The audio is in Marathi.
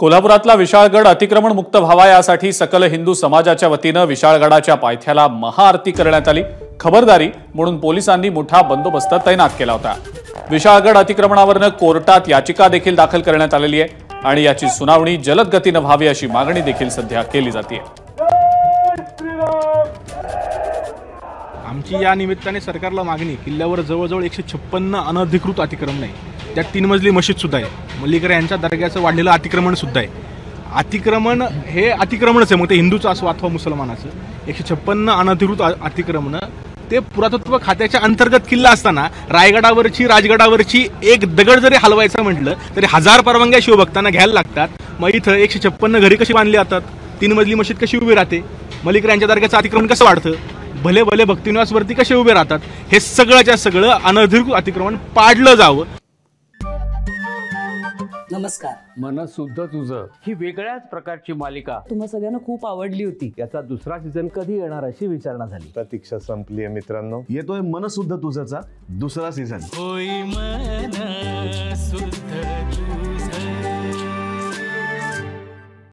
कोल्हापुरातला विशाळगड अतिक्रमण मुक्त व्हावा यासाठी सकल हिंदू समाजाच्या वतीनं विशाळगडाच्या पायथ्याला महाआरती करण्यात आली। खबरदारी म्हणून पोलिसांनी मोठा बंदोबस्त तैनात केला होता। विशाळगड अतिक्रमणावरनं कोर्टात याचिका देखील दाखल करण्यात आलेली आहे आणि याची सुनावणी जलद गतीनं व्हावी अशी मागणी देखील सध्या केली जाते। आमची या निमित्ताने सरकारला मागणी, किल्ल्यावर जवळजवळ 156 अनधिकृत अतिक्रमण आहे। त्यात 3 मजली मशीद सुद्धा आहे। मल्लिकर यांच्या दर्ग्याचं वाढलेलं अतिक्रमण सुद्धा आहे। अतिक्रमण हे अतिक्रमणच आहे, मग ते हिंदूचं असो अथवा मुसलमानाचं। 156 अनधिकृत अतिक्रमण ते पुरातत्व खात्याच्या अंतर्गत किल्ला असताना रायगडावरची राजगडावरची एक दगड जरी हलवायचं म्हटलं तरी 1000 परवानग्या शिवभक्तांना घ्यायला लागतात। मग इथं 156 घरी कशी बांधली जातात, 3 मजली मशीद कशी उभी राहते, मल्लिकर यांच्या दर्ग्याचं अतिक्रमण कसं वाढतं, भले भले भक्तिनिवासवरती कसे उभे राहतात, हे सगळ्याच्या सगळं अनधिकृत अतिक्रमण पाडलं जावं। नमस्कार। मन सुद्धा तुझं ही वेगळ्याच प्रकारची मालिका तुम्हा सगळ्यांना खूप आवडली होती। याचा दुसरा सीझन कधी येणार अशी विचारणा झाली। प्रतीक्षा संपली आहे मित्रांनो। येतोय मन सुद्धा तुझंचा दुसरा सीझन। होई मन